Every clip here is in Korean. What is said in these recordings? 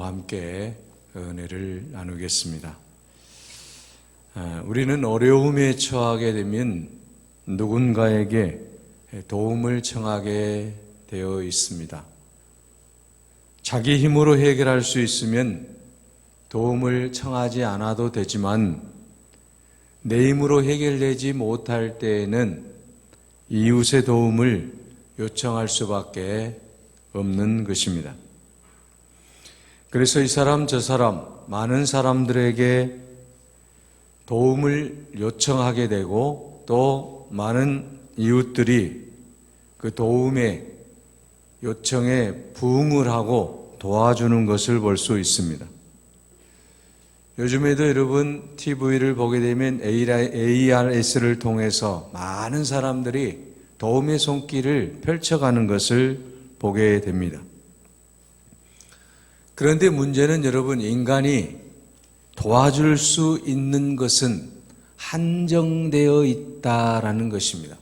여러분과 함께 은혜를 나누겠습니다. 우리는 어려움에 처하게 되면 누군가에게 도움을 청하게 되어 있습니다. 자기 힘으로 해결할 수 있으면 도움을 청하지 않아도 되지만 내 힘으로 해결되지 못할 때에는 이웃의 도움을 요청할 수밖에 없는 것입니다. 그래서 이 사람 저 사람 많은 사람들에게 도움을 요청하게 되고 또 많은 이웃들이 그 도움의 요청에 부응을 하고 도와주는 것을 볼 수 있습니다. 요즘에도 여러분 TV를 보게 되면 ARS를 통해서 많은 사람들이 도움의 손길을 펼쳐가는 것을 보게 됩니다. 그런데 문제는 여러분, 인간이 도와줄 수 있는 것은 한정되어 있다라는 것입니다.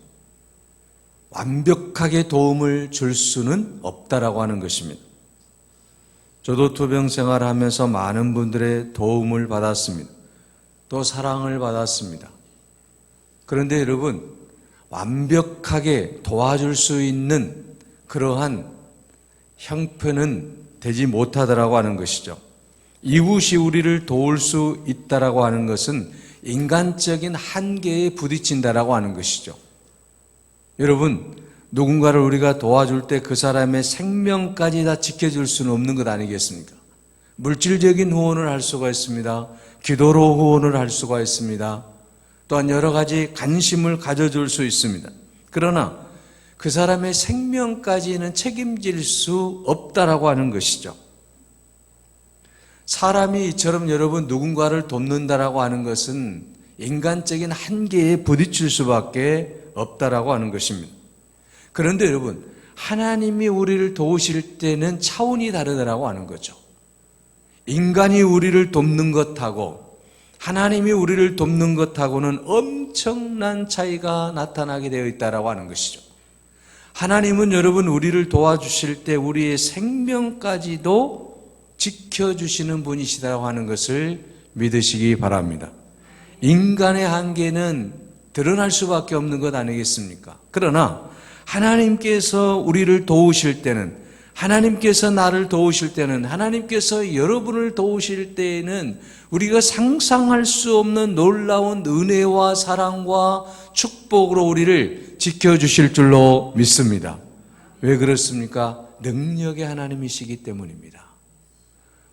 완벽하게 도움을 줄 수는 없다라고 하는 것입니다. 저도 투병 생활하면서 많은 분들의 도움을 받았습니다. 또 사랑을 받았습니다. 그런데 여러분, 완벽하게 도와줄 수 있는 그러한 형편은 되지 못하더라고 하는 것이죠. 이웃이 우리를 도울 수 있다라고 하는 것은 인간적인 한계에 부딪힌다라고 하는 것이죠. 여러분, 누군가를 우리가 도와줄 때 그 사람의 생명까지 다 지켜줄 수는 없는 것 아니겠습니까? 물질적인 후원을 할 수가 있습니다. 기도로 후원을 할 수가 있습니다. 또한 여러 가지 관심을 가져줄 수 있습니다. 그러나 그 사람의 생명까지는 책임질 수 없다라고 하는 것이죠. 사람이 이처럼 여러분 누군가를 돕는다라고 하는 것은 인간적인 한계에 부딪힐 수밖에 없다라고 하는 것입니다. 그런데 여러분, 하나님이 우리를 도우실 때는 차원이 다르다라고 하는 거죠. 인간이 우리를 돕는 것하고 하나님이 우리를 돕는 것하고는 엄청난 차이가 나타나게 되어 있다라고 하는 것이죠. 하나님은 여러분 우리를 도와주실 때 우리의 생명까지도 지켜주시는 분이시다고 하는 것을 믿으시기 바랍니다. 인간의 한계는 드러날 수밖에 없는 것 아니겠습니까? 그러나 하나님께서 우리를 도우실 때는, 하나님께서 나를 도우실 때는, 하나님께서 여러분을 도우실 때에는 우리가 상상할 수 없는 놀라운 은혜와 사랑과 축복으로 우리를 지켜주실 줄로 믿습니다. 왜 그렇습니까? 능력의 하나님이시기 때문입니다.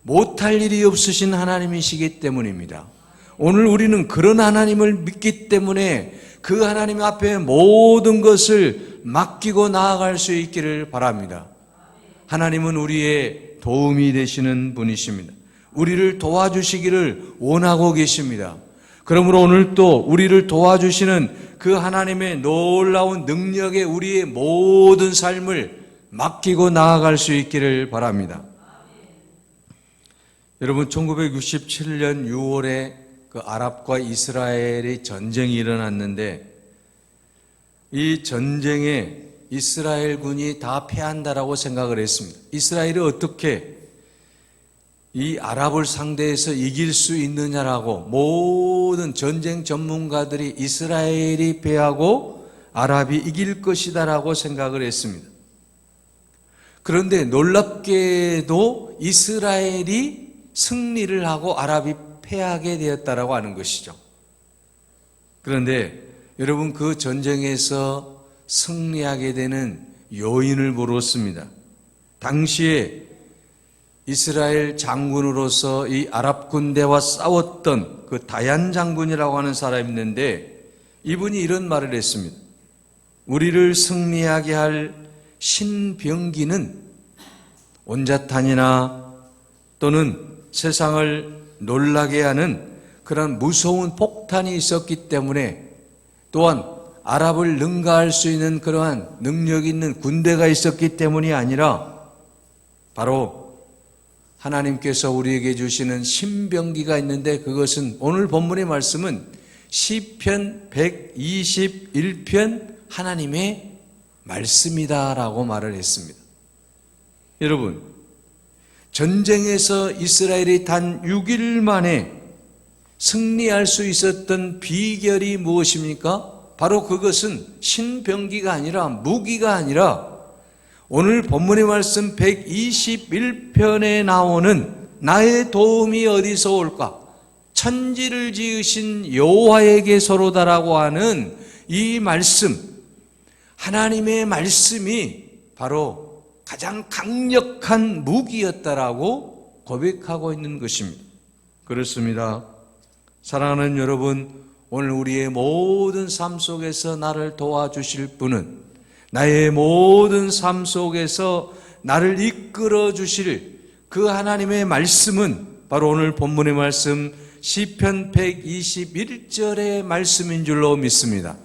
못할 일이 없으신 하나님이시기 때문입니다. 오늘 우리는 그런 하나님을 믿기 때문에 그 하나님 앞에 모든 것을 맡기고 나아갈 수 있기를 바랍니다. 하나님은 우리의 도움이 되시는 분이십니다. 우리를 도와주시기를 원하고 계십니다. 그러므로 오늘 또 우리를 도와주시는 그 하나님의 놀라운 능력에 우리의 모든 삶을 맡기고 나아갈 수 있기를 바랍니다. 여러분, 1967년 6월에 그 아랍과 이스라엘의 전쟁이 일어났는데 이 전쟁에 이스라엘군이 다 패한다라고 생각을 했습니다. 이스라엘이 어떻게 이 아랍을 상대해서 이길 수 있느냐라고 모든 전쟁 전문가들이 이스라엘이 패하고 아랍이 이길 것이다라고 생각을 했습니다. 그런데 놀랍게도 이스라엘이 승리를 하고 아랍이 패하게 되었다라고 하는 것이죠. 그런데 여러분, 그 전쟁에서 승리하게 되는 요인을 물었습니다. 당시에 이스라엘 장군으로서 이 아랍 군대와 싸웠던 그 다얀 장군이라고 하는 사람이 있는데 이분이 이런 말을 했습니다. 우리를 승리하게 할 신병기는 온자탄이나 또는 세상을 놀라게 하는 그런 무서운 폭탄이 있었기 때문에, 또한 아랍을 능가할 수 있는 그러한 능력 있는 군대가 있었기 때문이 아니라 바로 하나님께서 우리에게 주시는 신병기가 있는데 그것은 오늘 본문의 말씀은 시편 121편 하나님의 말씀이다라고 말을 했습니다. 여러분, 전쟁에서 이스라엘이 단 6일 만에 승리할 수 있었던 비결이 무엇입니까? 바로 그것은 신병기가 아니라 무기가 아니라 오늘 본문의 말씀 121편에 나오는 나의 도움이 어디서 올까? 천지를 지으신 여호와에게서로다라고 하는 이 말씀, 하나님의 말씀이 바로 가장 강력한 무기였다라고 고백하고 있는 것입니다. 그렇습니다. 사랑하는 여러분, 오늘 우리의 모든 삶 속에서 나를 도와주실 분은, 나의 모든 삶 속에서 나를 이끌어 주실 그 하나님의 말씀은 바로 오늘 본문의 말씀 시편 121절의 말씀인 줄로 믿습니다.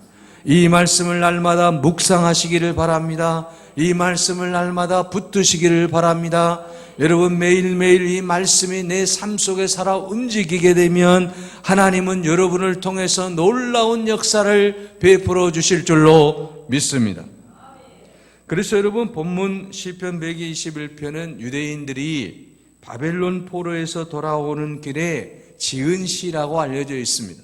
이 말씀을 날마다 묵상하시기를 바랍니다. 이 말씀을 날마다 붙드시기를 바랍니다. 여러분, 매일매일 이 말씀이 내 삶 속에 살아 움직이게 되면 하나님은 여러분을 통해서 놀라운 역사를 베풀어 주실 줄로 믿습니다. 그래서 여러분, 본문 시편 121편은 유대인들이 바벨론 포로에서 돌아오는 길에 지은 시라고 알려져 있습니다.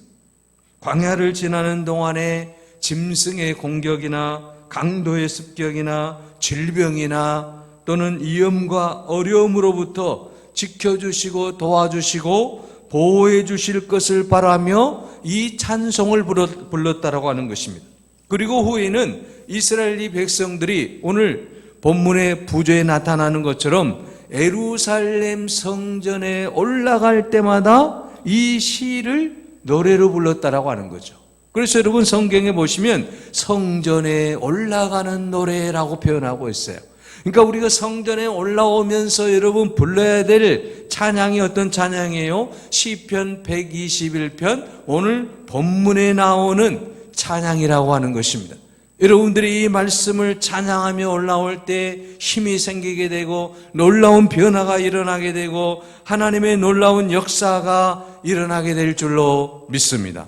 광야를 지나는 동안에 짐승의 공격이나 강도의 습격이나 질병이나 또는 위험과 어려움으로부터 지켜주시고 도와주시고 보호해 주실 것을 바라며 이 찬송을 불렀다라고 하는 것입니다. 그리고 후에는 이스라엘 백성들이 오늘 본문의 부조에 나타나는 것처럼 예루살렘 성전에 올라갈 때마다 이 시를 노래로 불렀다라고 하는 거죠. 그래서 여러분, 성경에 보시면 성전에 올라가는 노래라고 표현하고 있어요. 그러니까 우리가 성전에 올라오면서 여러분 불러야 될 찬양이 어떤 찬양이에요? 시편 121편 오늘 본문에 나오는 찬양이라고 하는 것입니다. 여러분들이 이 말씀을 찬양하며 올라올 때 힘이 생기게 되고 놀라운 변화가 일어나게 되고 하나님의 놀라운 역사가 일어나게 될 줄로 믿습니다.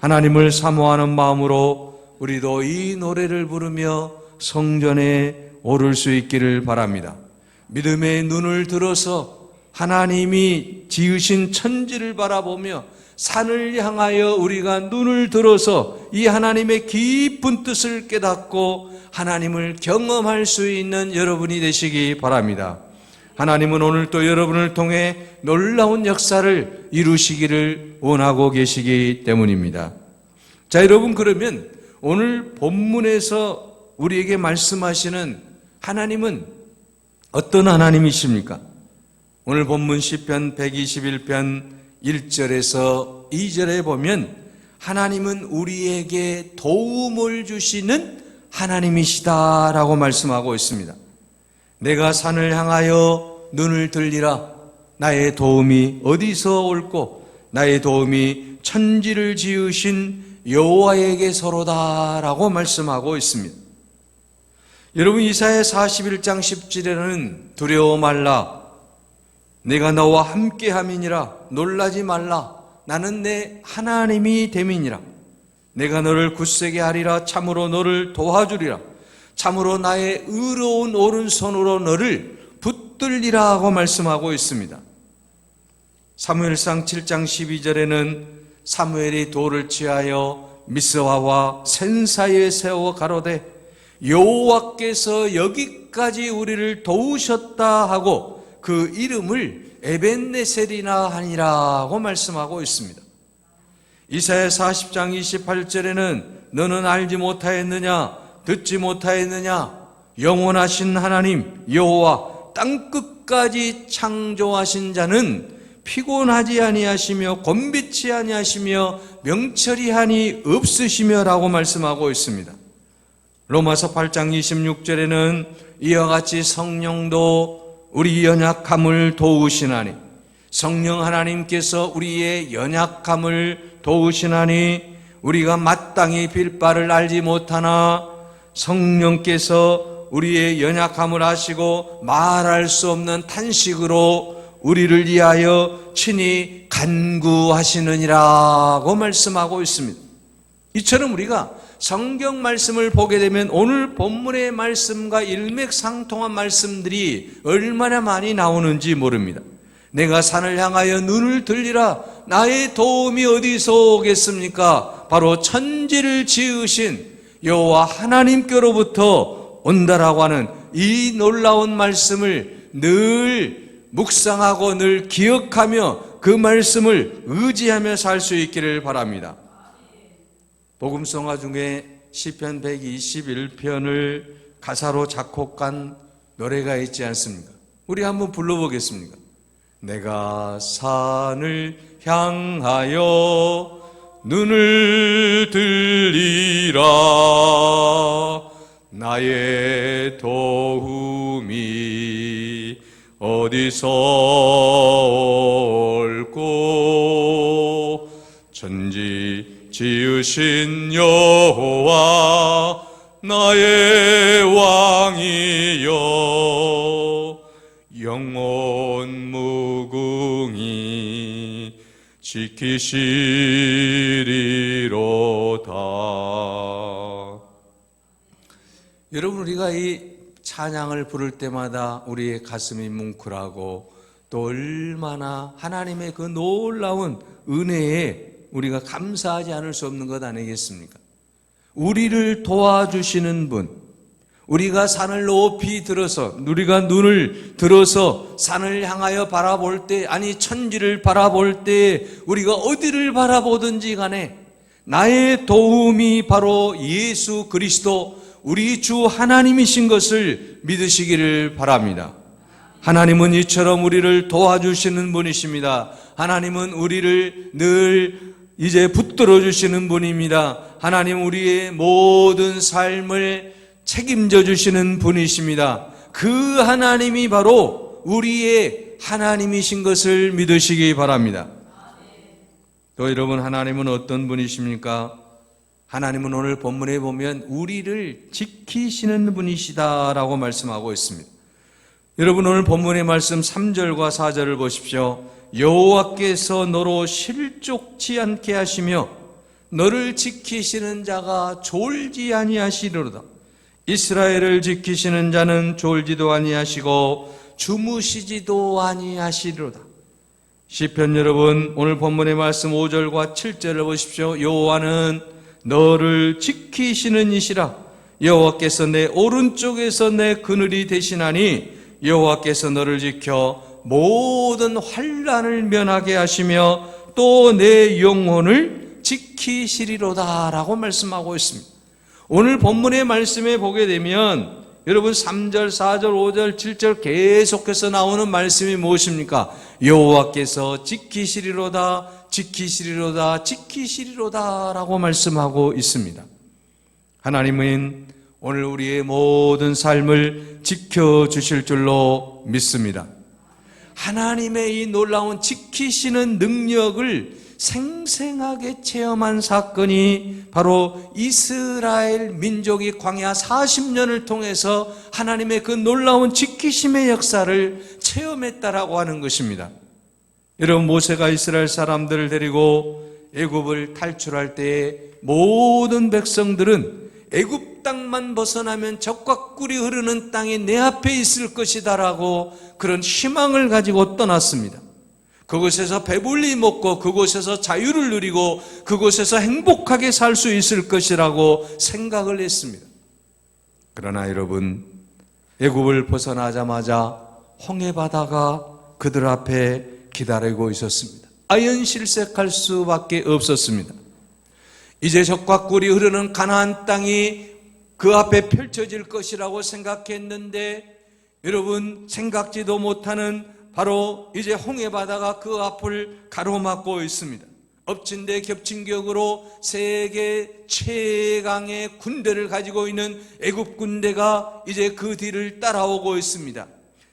하나님을 사모하는 마음으로 우리도 이 노래를 부르며 성전에 오를 수 있기를 바랍니다. 믿음의 눈을 들어서 하나님이 지으신 천지를 바라보며 산을 향하여 우리가 눈을 들어서 이 하나님의 깊은 뜻을 깨닫고 하나님을 경험할 수 있는 여러분이 되시기 바랍니다. 하나님은 오늘 또 여러분을 통해 놀라운 역사를 이루시기를 원하고 계시기 때문입니다. 자, 여러분, 그러면 오늘 본문에서 우리에게 말씀하시는 하나님은 어떤 하나님이십니까? 오늘 본문 시편 121편 1절에서 2절에 보면 하나님은 우리에게 도움을 주시는 하나님이시다라고 말씀하고 있습니다. 내가 산을 향하여 눈을 들리라. 나의 도움이 어디서 올꼬? 나의 도움이 천지를 지으신 여호와에게서로다라고 말씀하고 있습니다. 여러분, 이사야 41장 10절에는 두려워 말라. 내가 너와 함께함이니라. 놀라지 말라. 나는 내 하나님이 됨이니라. 내가 너를 굳세게 하리라. 참으로 너를 도와주리라. 참으로 나의 의로운 오른손으로 너를 붙들리라 하고 말씀하고 있습니다. 사무엘상 7장 12절에는 사무엘이 돌을 취하여 미스와와 센 사이에 세워 가로되 여호와께서 여기까지 우리를 도우셨다 하고 그 이름을 에벤네셀이나 하니라고 말씀하고 있습니다. 이사야 40장 28절에는 너는 알지 못하였느냐 듣지 못하였느냐 영원하신 하나님 여호와 땅끝까지 창조하신 자는 피곤하지 아니하시며 곤비치 아니하시며 명철이 없으시며 라고 말씀하고 있습니다. 로마서 8장 26절에는 이와 같이 성령도 우리 연약함을 도우시나니 성령 하나님께서 우리의 연약함을 도우시나니 우리가 마땅히 빌 바를 알지 못하나 성령께서 우리의 연약함을 아시고 말할 수 없는 탄식으로 우리를 위하여 친히 간구하시느니라고 말씀하고 있습니다. 이처럼 우리가 성경 말씀을 보게 되면 오늘 본문의 말씀과 일맥상통한 말씀들이 얼마나 많이 나오는지 모릅니다. 내가 산을 향하여 눈을 들리라. 나의 도움이 어디서 오겠습니까? 바로 천지를 지으신 여호와 하나님께로부터 온다라고 하는 이 놀라운 말씀을 늘 묵상하고 늘 기억하며 그 말씀을 의지하며 살 수 있기를 바랍니다. 복음성가 중에 시편 121편을 가사로 작곡한 노래가 있지 않습니까? 우리 한번 불러보겠습니까? 내가 산을 향하여 눈을 들리라. 나의 도움이 어디서 올꼬. 천지 지으신 여호와 나의 왕이여. 영원 무궁히 지키시리로다. 여러분, 우리가 이 찬양을 부를 때마다 우리의 가슴이 뭉클하고 또 얼마나 하나님의 그 놀라운 은혜에 우리가 감사하지 않을 수 없는 것 아니겠습니까? 우리를 도와주시는 분, 우리가 산을 높이 들어서, 우리가 눈을 들어서 산을 향하여 바라볼 때, 아니 천지를 바라볼 때 우리가 어디를 바라보든지 간에 나의 도움이 바로 예수 그리스도 우리 주 하나님이신 것을 믿으시기를 바랍니다. 하나님은 이처럼 우리를 도와주시는 분이십니다. 하나님은 우리를 늘 이제 붙들어 주시는 분입니다. 하나님 우리의 모든 삶을 책임져 주시는 분이십니다. 그 하나님이 바로 우리의 하나님이신 것을 믿으시기 바랍니다. 또 여러분, 하나님은 어떤 분이십니까? 하나님은 오늘 본문에 보면 우리를 지키시는 분이시다라고 말씀하고 있습니다. 여러분, 오늘 본문의 말씀 3절과 4절을 보십시오. 여호와께서 너로 실족치 않게 하시며 너를 지키시는 자가 졸지 아니하시리로다. 이스라엘을 지키시는 자는 졸지도 아니하시고 주무시지도 아니하시리로다. 시편 여러분, 오늘 본문의 말씀 5절과 7절을 보십시오. 여호와는 너를 지키시는 이시라. 여호와께서 내 오른쪽에서 내 그늘이 되시나니 여호와께서 너를 지켜 모든 환난을 면하게 하시며 또 내 영혼을 지키시리로다 라고 말씀하고 있습니다. 오늘 본문의 말씀에 보게 되면 여러분 3절, 4절, 5절, 7절 계속해서 나오는 말씀이 무엇입니까? 여호와께서 지키시리로다, 지키시리로다, 지키시리로다 라고 말씀하고 있습니다. 하나님은 오늘 우리의 모든 삶을 지켜주실 줄로 믿습니다. 하나님의 이 놀라운 지키시는 능력을 생생하게 체험한 사건이 바로 이스라엘 민족이 광야 40년을 통해서 하나님의 그 놀라운 지키심의 역사를 체험했다라고 하는 것입니다. 여러분, 모세가 이스라엘 사람들을 데리고 애굽을 탈출할 때에 모든 백성들은 애굽 땅만 벗어나면 젖과 꿀이 흐르는 땅이 내 앞에 있을 것이다라고 그런 희망을 가지고 떠났습니다. 그곳에서 배불리 먹고 그곳에서 자유를 누리고 그곳에서 행복하게 살 수 있을 것이라고 생각을 했습니다. 그러나 여러분, 애굽을 벗어나자마자 홍해바다가 그들 앞에 기다리고 있었습니다. 아연실색할 수밖에 없었습니다. 이제 젖과 꿀이 흐르는 가나안 땅이 그 앞에 펼쳐질 것이라고 생각했는데 여러분, 생각지도 못하는 바로 이제 홍해바다가 그 앞을 가로막고 있습니다. 엎친 데 겹친 격으로 세계 최강의 군대를 가지고 있는 애굽 군대가 이제 그 뒤를 따라오고 있습니다.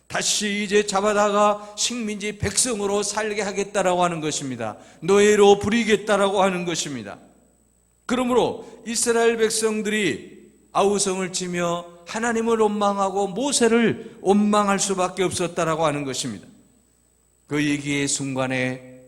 다시 이제 잡아다가 식민지 백성으로 살게 하겠다라고 하는 것입니다. 노예로 부리겠다라고 하는 것입니다. 그러므로 이스라엘 백성들이 아우성을 치며 하나님을 원망하고 모세를 원망할 수밖에 없었다라고 하는 것입니다. 그 얘기의 순간에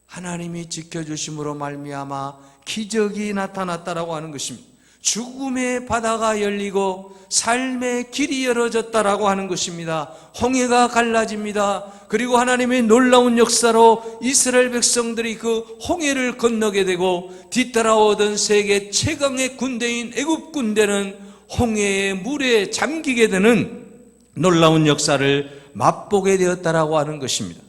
하나님이 지켜주심으로 말미암아 기적이 나타났다라고 하는 것입니다. 죽음의 바다가 열리고 삶의 길이 열어졌다라고 하는 것입니다. 홍해가 갈라집니다. 그리고 하나님의 놀라운 역사로 이스라엘 백성들이 그 홍해를 건너게 되고 뒤따라오던 세계 최강의 군대인 애굽 군대는 홍해의 물에 잠기게 되는 놀라운 역사를 맛보게 되었다라고 하는 것입니다.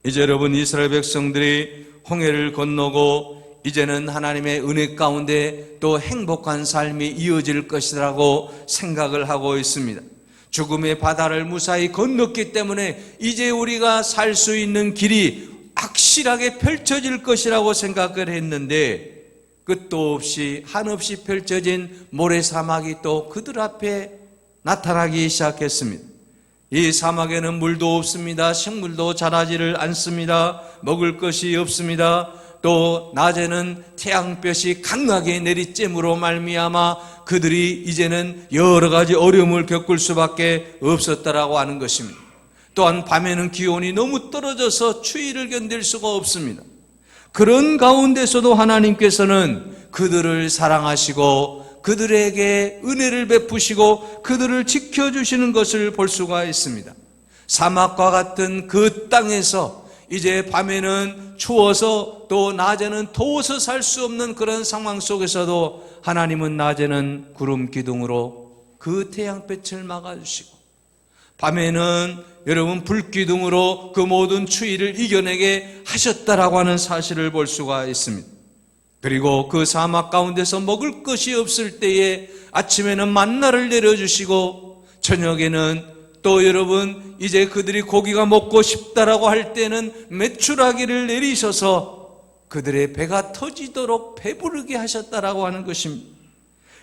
이제 여러분, 이스라엘 백성들이 홍해를 건너고 이제는 하나님의 은혜 가운데 또 행복한 삶이 이어질 것이라고 생각을 하고 있습니다. 죽음의 바다를 무사히 건넜기 때문에 이제 우리가 살 수 있는 길이 확실하게 펼쳐질 것이라고 생각을 했는데 끝도 없이 한없이 펼쳐진 모래사막이 또 그들 앞에 나타나기 시작했습니다. 이 사막에는 물도 없습니다. 식물도 자라지를 않습니다. 먹을 것이 없습니다. 또 낮에는 태양볕이 강하게 내리쬐므로 말미암아 그들이 이제는 여러 가지 어려움을 겪을 수밖에 없었다라고 하는 것입니다. 또한 밤에는 기온이 너무 떨어져서 추위를 견딜 수가 없습니다. 그런 가운데서도 하나님께서는 그들을 사랑하시고 그들에게 은혜를 베푸시고 그들을 지켜주시는 것을 볼 수가 있습니다. 사막과 같은 그 땅에서 이제 밤에는 추워서 또 낮에는 더워서 살 수 없는 그런 상황 속에서도 하나님은 낮에는 구름 기둥으로 그 태양빛을 막아주시고 밤에는 여러분 불기둥으로 그 모든 추위를 이겨내게 하셨다라고 하는 사실을 볼 수가 있습니다. 그리고 그 사막 가운데서 먹을 것이 없을 때에 아침에는 만나를 내려주시고 저녁에는 또 여러분 이제 그들이 고기가 먹고 싶다라고 할 때는 메추라기를 내리셔서 그들의 배가 터지도록 배부르게 하셨다라고 하는 것입니다.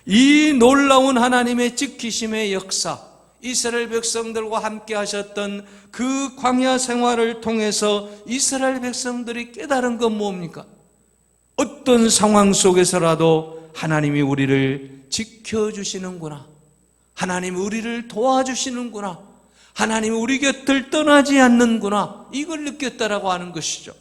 이 놀라운 하나님의 지키심의 역사, 이스라엘 백성들과 함께 하셨던 그 광야 생활을 통해서 이스라엘 백성들이 깨달은 건 뭡니까? 어떤 상황 속에서라도 하나님이 우리를 지켜주시는구나, 하나님이 우리를 도와주시는구나, 하나님이 우리 곁을 떠나지 않는구나, 이걸 느꼈다라고 하는 것이죠.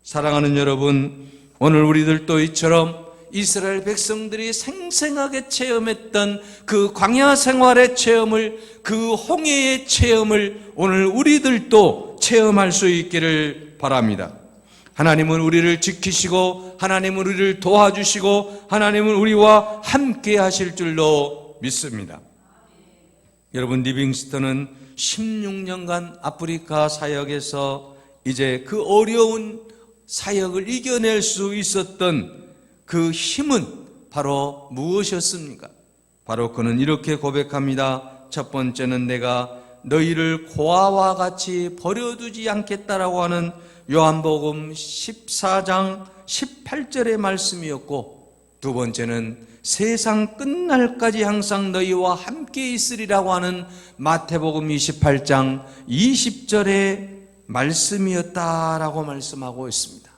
사랑하는 여러분, 오늘 우리들도 이처럼 이스라엘 백성들이 생생하게 체험했던 그 광야 생활의 체험을, 그 홍해의 체험을 오늘 우리들도 체험할 수 있기를 바랍니다. 하나님은 우리를 지키시고 하나님은 우리를 도와주시고 하나님은 우리와 함께 하실 줄로 믿습니다. 여러분, 리빙스턴은 16년간 아프리카 사역에서 이제 그 어려운 사역을 이겨낼 수 있었던 그 힘은 바로 무엇이었습니까? 바로 그는 이렇게 고백합니다. 첫 번째는 내가 너희를 고아와 같이 버려두지 않겠다라고 하는 요한복음 14장 18절의 말씀이었고, 두 번째는 세상 끝날까지 항상 너희와 함께 있으리라고 하는 마태복음 28장 20절의 말씀이었다라고 말씀하고 있습니다.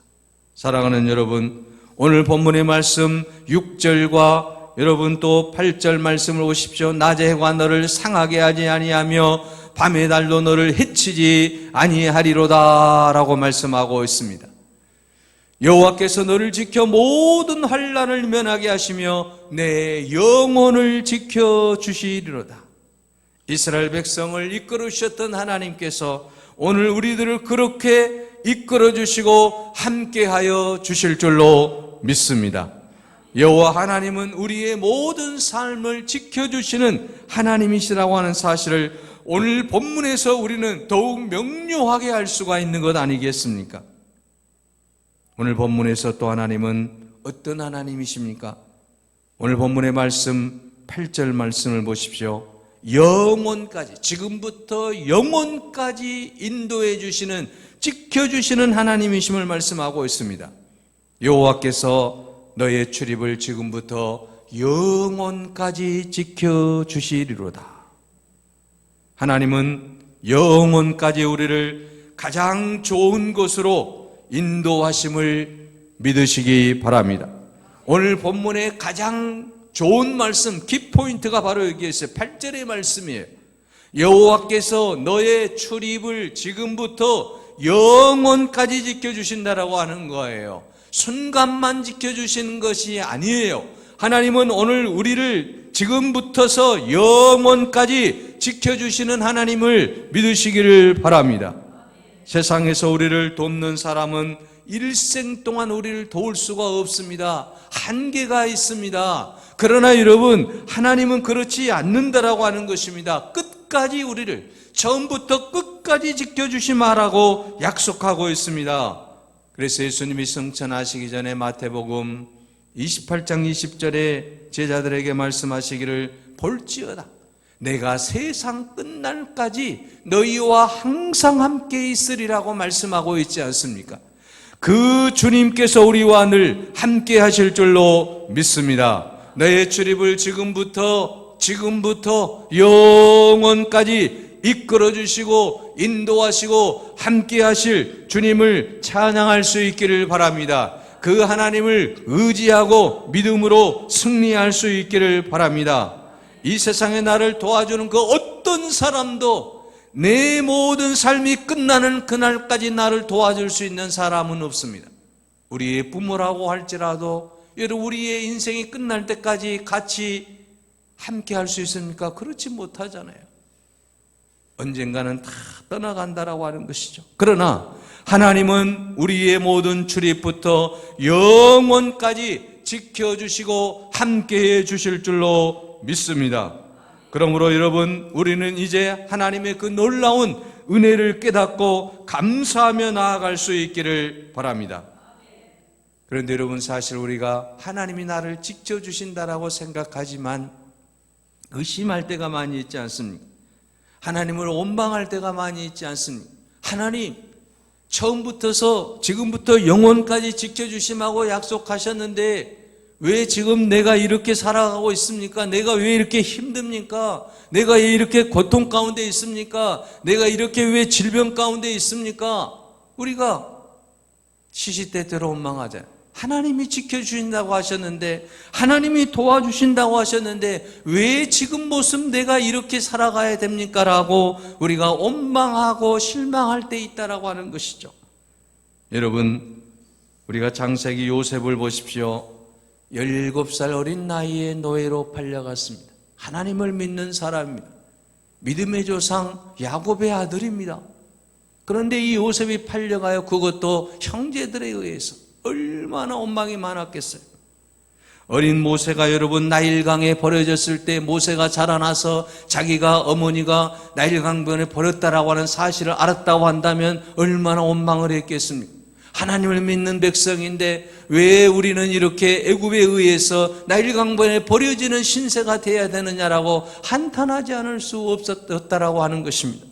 사랑하는 여러분, 오늘 본문의 말씀 6절과 여러분 또 8절 말씀을 보십시오. 낮의 해가 너를 상하게 하지 아니하며 밤의 달도 너를 해치지 아니하리로다 라고 말씀하고 있습니다. 여호와께서 너를 지켜 모든 환난을 면하게 하시며 내 영혼을 지켜주시리로다. 이스라엘 백성을 이끌으셨던 하나님께서 오늘 우리들을 그렇게 이끌어주시고 함께하여 주실 줄로 믿습니다. 여호와 하나님은 우리의 모든 삶을 지켜주시는 하나님이시라고 하는 사실을 오늘 본문에서 우리는 더욱 명료하게 알 수가 있는 것 아니겠습니까? 오늘 본문에서 또 하나님은 어떤 하나님이십니까? 오늘 본문의 말씀 8절 말씀을 보십시오. 영원까지, 지금부터 영원까지 인도해 주시는, 지켜주시는 하나님이심을 말씀하고 있습니다. 여호와께서 너의 출입을 지금부터 영원까지 지켜주시리로다. 하나님은 영원까지 우리를 가장 좋은 곳으로 인도하심을 믿으시기 바랍니다. 오늘 본문의 가장 좋은 말씀, 키포인트가 바로 여기에 있어요. 8절의 말씀이에요. 여호와께서 너의 출입을 지금부터 영원까지 지켜주신다라고 하는 거예요. 순간만 지켜주시는 것이 아니에요. 하나님은 오늘 우리를 지금부터서 영원까지 지켜주시는 하나님을 믿으시기를 바랍니다. 세상에서 우리를 돕는 사람은 일생 동안 우리를 도울 수가 없습니다. 한계가 있습니다. 그러나 여러분, 하나님은 그렇지 않는다라고 하는 것입니다. 끝까지 우리를 처음부터 끝까지 지켜주시마라고 약속하고 있습니다. 그래서 예수님이 승천하시기 전에 마태복음 28장 20절에 제자들에게 말씀하시기를 볼지어다 내가 세상 끝날까지 너희와 항상 함께 있으리라고 말씀하고 있지 않습니까? 그 주님께서 우리와 늘 함께 하실 줄로 믿습니다. 너의 출입을 지금부터 영원까지 이끌어 주시고 인도하시고 함께 하실 주님을 찬양할 수 있기를 바랍니다. 그 하나님을 의지하고 믿음으로 승리할 수 있기를 바랍니다. 이 세상에 나를 도와주는 그 어떤 사람도 내 모든 삶이 끝나는 그날까지 나를 도와줄 수 있는 사람은 없습니다. 우리의 부모라고 할지라도 여러분, 우리의 인생이 끝날 때까지 같이 함께 할 수 있습니까? 그렇지 못하잖아요. 언젠가는 다 떠나간다라고 하는 것이죠. 그러나 하나님은 우리의 모든 출입부터 영원까지 지켜주시고 함께해 주실 줄로 믿습니다. 그러므로 여러분, 우리는 이제 하나님의 그 놀라운 은혜를 깨닫고 감사하며 나아갈 수 있기를 바랍니다. 그런데 여러분, 사실 우리가 하나님이 나를 지켜주신다라고 생각하지만 의심할 때가 많이 있지 않습니까? 하나님을 원망할 때가 많이 있지 않습니까? 하나님, 처음부터서 지금부터 영원까지 지켜주심하고 약속하셨는데 왜 지금 내가 이렇게 살아가고 있습니까? 내가 왜 이렇게 힘듭니까? 내가 왜 이렇게 고통 가운데 있습니까? 내가 이렇게 왜 질병 가운데 있습니까? 우리가 시시때때로 원망하잖아요. 하나님이 지켜주신다고 하셨는데, 하나님이 도와주신다고 하셨는데 왜 지금 모습 내가 이렇게 살아가야 됩니까? 라고 우리가 원망하고 실망할 때 있다라고 하는 것이죠. 여러분, 우리가 창세기 요셉을 보십시오. 17살 어린 나이에 노예로 팔려갔습니다. 하나님을 믿는 사람입니다. 믿음의 조상 야곱의 아들입니다. 그런데 이 요셉이 팔려가요. 그것도 형제들에 의해서. 얼마나 원망이 많았겠어요. 어린 모세가 여러분 나일강에 버려졌을 때 모세가 자라나서 자기가 어머니가 나일강변에 버렸다라고 하는 사실을 알았다고 한다면 얼마나 원망을 했겠습니까? 하나님을 믿는 백성인데 왜 우리는 이렇게 애굽에 의해서 나일강변에 버려지는 신세가 되어야 되느냐라고 한탄하지 않을 수 없었다라고 하는 것입니다.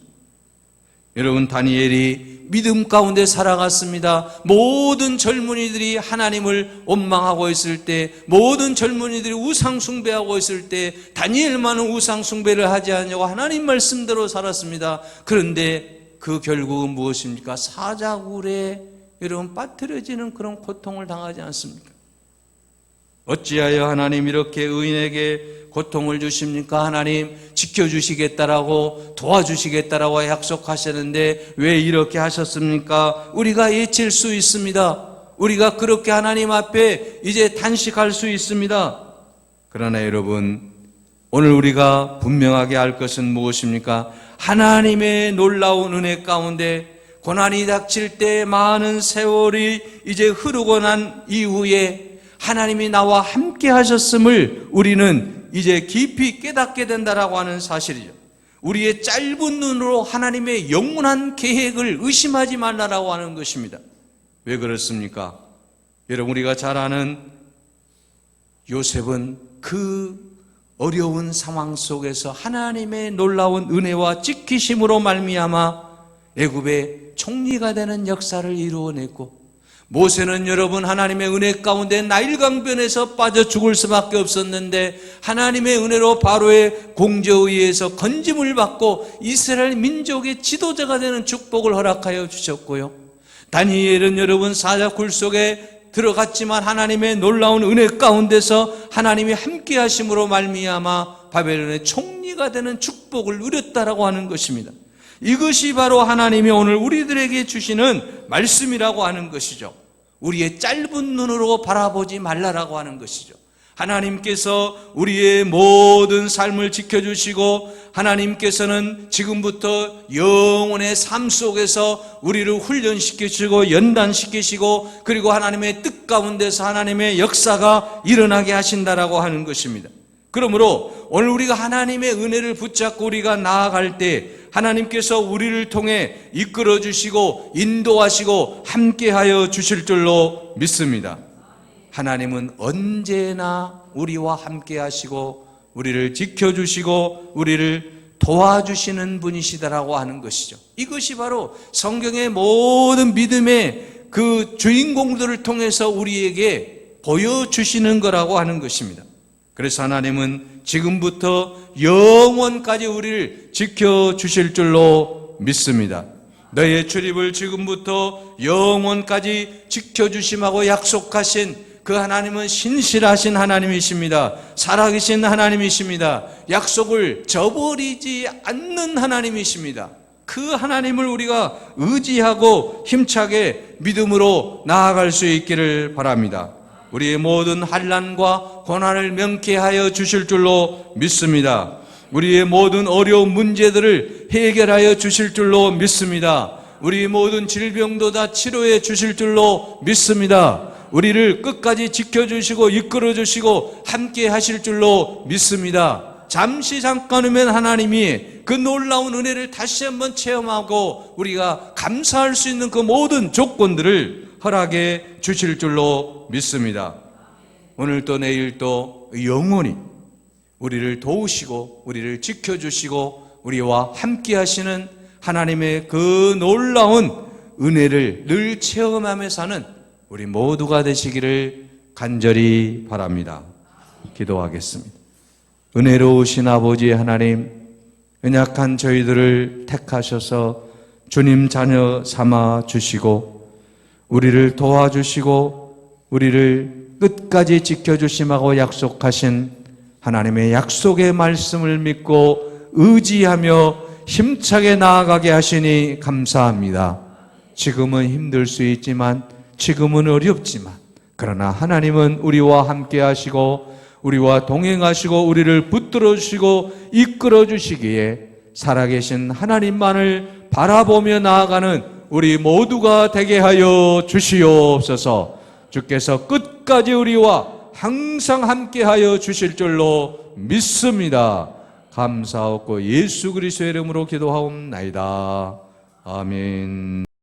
여러분, 다니엘이 믿음 가운데 살아갔습니다. 모든 젊은이들이 하나님을 원망하고 있을 때, 모든 젊은이들이 우상 숭배하고 있을 때 다니엘만은 우상 숭배를 하지 않냐고 하나님 말씀대로 살았습니다. 그런데 그 결국은 무엇입니까? 사자굴에 여러분 빠뜨려지는 그런 고통을 당하지 않습니까? 어찌하여 하나님 이렇게 의인에게 고통을 주십니까? 하나님 지켜주시겠다라고 도와주시겠다라고 약속하셨는데 왜 이렇게 하셨습니까? 우리가 예칠 수 있습니다. 우리가 그렇게 하나님 앞에 이제 단식할 수 있습니다. 그러나 여러분, 오늘 우리가 분명하게 알 것은 무엇입니까? 하나님의 놀라운 은혜 가운데 고난이 닥칠 때 많은 세월이 이제 흐르고 난 이후에 하나님이 나와 함께 하셨음을 우리는 이제 깊이 깨닫게 된다라고 하는 사실이죠. 우리의 짧은 눈으로 하나님의 영원한 계획을 의심하지 말라라고 하는 것입니다. 왜 그렇습니까? 여러분, 우리가 잘 아는 요셉은 그 어려운 상황 속에서 하나님의 놀라운 은혜와 지키심으로 말미암아 애굽의 총리가 되는 역사를 이루어냈고, 모세는 여러분 하나님의 은혜 가운데 나일강변에서 빠져 죽을 수밖에 없었는데 하나님의 은혜로 바로의 공저에 의해서 건짐을 받고 이스라엘 민족의 지도자가 되는 축복을 허락하여 주셨고요. 다니엘은 여러분 사자굴 속에 들어갔지만 하나님의 놀라운 은혜 가운데서 하나님이 함께 하심으로 말미암아 바벨론의 총리가 되는 축복을 누렸다라고 하는 것입니다. 이것이 바로 하나님이 오늘 우리들에게 주시는 말씀이라고 하는 것이죠. 우리의 짧은 눈으로 바라보지 말라라고 하는 것이죠. 하나님께서 우리의 모든 삶을 지켜주시고 하나님께서는 지금부터 영혼의 삶 속에서 우리를 훈련시키시고 연단시키시고 그리고 하나님의 뜻 가운데서 하나님의 역사가 일어나게 하신다라고 하는 것입니다. 그러므로 오늘 우리가 하나님의 은혜를 붙잡고 우리가 나아갈 때 하나님께서 우리를 통해 이끌어 주시고 인도하시고 함께하여 주실 줄로 믿습니다. 하나님은 언제나 우리와 함께 하시고 우리를 지켜주시고 우리를 도와주시는 분이시다라고 하는 것이죠. 이것이 바로 성경의 모든 믿음의 그 주인공들을 통해서 우리에게 보여주시는 거라고 하는 것입니다. 그래서 하나님은 지금부터 영원까지 우리를 지켜주실 줄로 믿습니다. 너의 출입을 지금부터 영원까지 지켜주심하고 약속하신 그 하나님은 신실하신 하나님이십니다. 살아계신 하나님이십니다. 약속을 저버리지 않는 하나님이십니다. 그 하나님을 우리가 의지하고 힘차게 믿음으로 나아갈 수 있기를 바랍니다. 우리의 모든 환난과 고난을 명쾌하여 주실 줄로 믿습니다. 우리의 모든 어려운 문제들을 해결하여 주실 줄로 믿습니다. 우리의 모든 질병도 다 치료해 주실 줄로 믿습니다. 우리를 끝까지 지켜주시고 이끌어주시고 함께 하실 줄로 믿습니다. 잠시 잠깐이면 하나님이 그 놀라운 은혜를 다시 한번 체험하고 우리가 감사할 수 있는 그 모든 조건들을 허락해 주실 줄로 믿습니다. 오늘도 내일도 영원히 우리를 도우시고 우리를 지켜주시고 우리와 함께 하시는 하나님의 그 놀라운 은혜를 늘 체험하며 사는 우리 모두가 되시기를 간절히 바랍니다. 기도하겠습니다. 은혜로우신 아버지 하나님, 연약한 저희들을 택하셔서 주님 자녀 삼아 주시고 우리를 도와주시고 우리를 끝까지 지켜주심하고 약속하신 하나님의 약속의 말씀을 믿고 의지하며 힘차게 나아가게 하시니 감사합니다. 지금은 힘들 수 있지만 지금은 어렵지만 그러나 하나님은 우리와 함께 하시고 우리와 동행하시고 우리를 붙들어 주시고 이끌어 주시기에 살아계신 하나님만을 바라보며 나아가는 우리 모두가 되게 하여 주시옵소서. 주께서 끝까지 우리와 항상 함께 하여 주실 줄로 믿습니다. 감사하고 예수 그리스도의 이름으로 기도하옵나이다. 아멘.